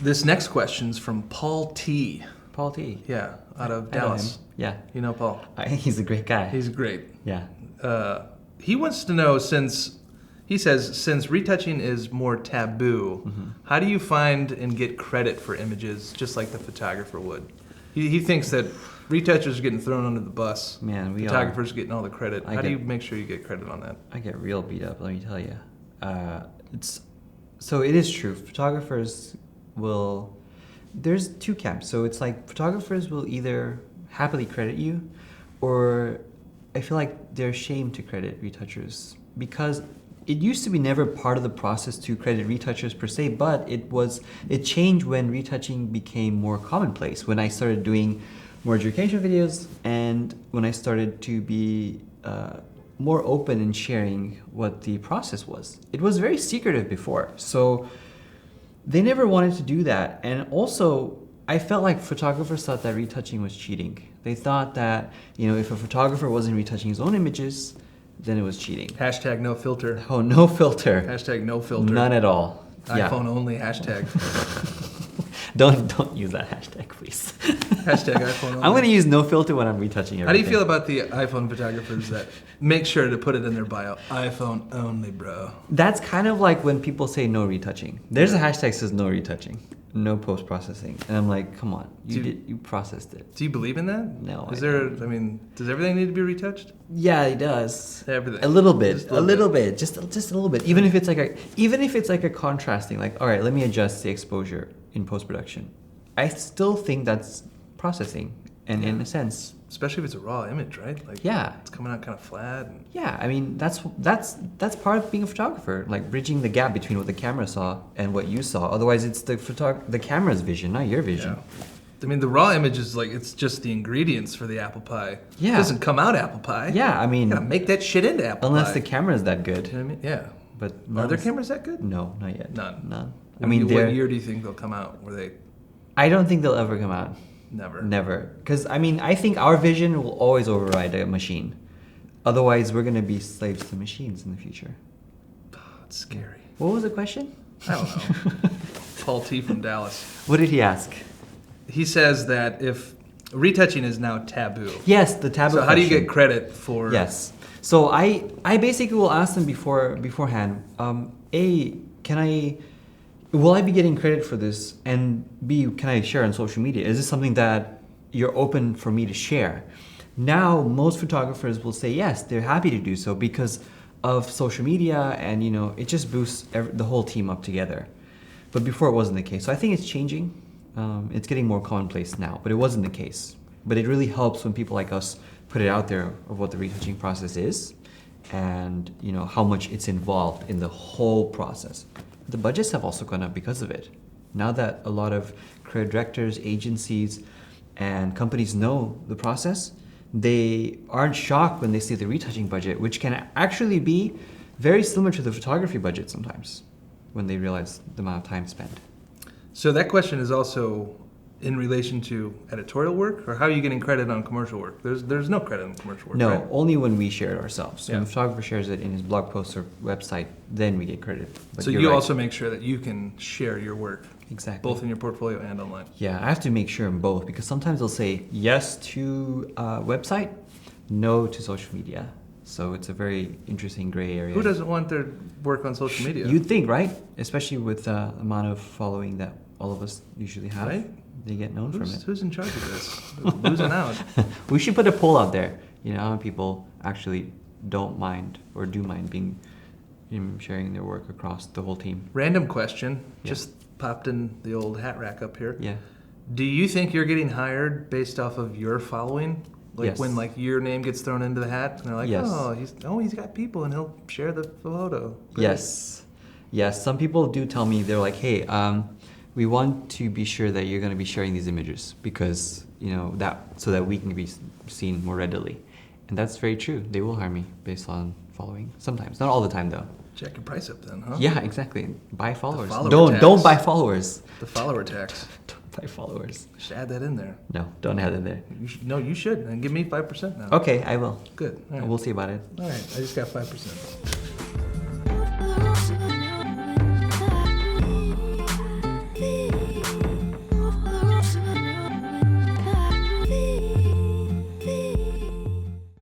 This next question's from Paul T. Paul T. Yeah, out of I know Dallas. him. Yeah. You know Paul? He's a great guy. He's great. Yeah. He wants to know, since retouching is more taboo, how do you find and get credit for images just like the photographer would? He thinks that retouchers are getting thrown under the bus. Man, we photographers are getting all the credit. How do you get- make sure you get credit on that? I get real beat up, let me tell you. So it is true. Photographers will... There's two camps. So it's like photographers will either happily credit you, or I feel like they're ashamed to credit retouchers, because it used to be never part of the process to credit retouchers per se, but it changed when retouching became more commonplace, when I started doing more education videos and when I started to be more open in sharing what the process was. It was very secretive before, so they never wanted to do that. And also, I felt like photographers thought that retouching was cheating. They thought that, if a photographer wasn't retouching his own images, then it was cheating. Hashtag no filter. Oh, no filter. Hashtag no filter. None at all. iPhone only hashtag. Don't use that hashtag, please. Hashtag iPhone only. I'm going to use no filter when I'm retouching everything. How do you feel about the iPhone photographers that make sure to put it in their bio? iPhone only, bro. That's kind of like when people say no retouching. There's a hashtag that says no retouching, no post-processing. And I'm like, come on, you processed it. Do you believe in that? No. Does everything need to be retouched? Yeah, it does. Everything. A little bit. Just a little bit. Just a little bit. Even if it's like a contrasting, like, all right, let me adjust the exposure in post-production. I still think that's processing, and in a sense. Especially if it's a raw image, right? Like, yeah, it's coming out kind of flat. Yeah, I mean that's part of being a photographer, like bridging the gap between what the camera saw and what you saw. Otherwise, it's the camera's vision, not your vision. Yeah. I mean, the raw image is like, it's just the ingredients for the apple pie. Yeah. It doesn't come out apple pie. Yeah, I mean, you gotta make that shit into apple unless pie. the camera's that good. You know what I mean? Yeah. But are their cameras that good? No, not yet. None. I mean, what year do you think they'll come out? I don't think they'll ever come out. Never. Because, I mean, I think our vision will always override a machine. Otherwise, we're going to be slaves to machines in the future. Oh, it's scary. What was the question? I don't know. Paul T. from Dallas. What did he ask? He says that if retouching is now taboo. Yes, the taboo. So how do you get credit for... Yes. So I basically will ask them beforehand, A, will I be getting credit for this? And B, can I share on social media? Is this something that you're open for me to share? Now, most photographers will say yes, they're happy to do so because of social media, and it just boosts the whole team up together. But before it wasn't the case. So I think it's changing. It's getting more commonplace now, but it wasn't the case. But it really helps when people like us put it out there of what the retouching process is and how much it's involved in the whole process. The budgets have also gone up because of it. Now that a lot of creative directors, agencies, and companies know the process, they aren't shocked when they see the retouching budget, which can actually be very similar to the photography budget sometimes when they realize the amount of time spent. So that question is also in relation to editorial work, or how are you getting credit on commercial work? There's no credit on commercial work, No, right? only when we share it ourselves. So Yeah. when the photographer shares it in his blog post or website, then we get credit. But So you're you right. also make sure that you can share your work, Exactly. both in your portfolio and online. Yeah, I have to make sure in both, because sometimes they'll say yes to website, no to social media. So it's a very interesting gray area. Who doesn't want their work on social media? You'd think, right? Especially with the amount of following that all of us usually have. Right? They get known from it. Who's in charge of this? Who's losing out? We should put a poll out there. How many people actually don't mind or do mind being sharing their work across the whole team. Random question, Yeah. just popped in the old hat rack up here. Yeah. Do you think you're getting hired based off of your following? Like Yes. when your name gets thrown into the hat, and they're like, Yes. he's got people and he'll share the photo. Great. Yes. Some people do tell me, they're like, hey, we want to be sure that you're going to be sharing these images because so that we can be seen more readily. And that's very true. They will hire me based on following. Sometimes, not all the time though. Jack your price up then, huh? Yeah, exactly. Buy followers. follower Don't tax. buy followers. The follower tax. Don't buy followers. Should add that in there. No, don't add it there. You should. And give me 5% now. Okay, I will. Good. All right. We'll see about it. All right. I just got 5%.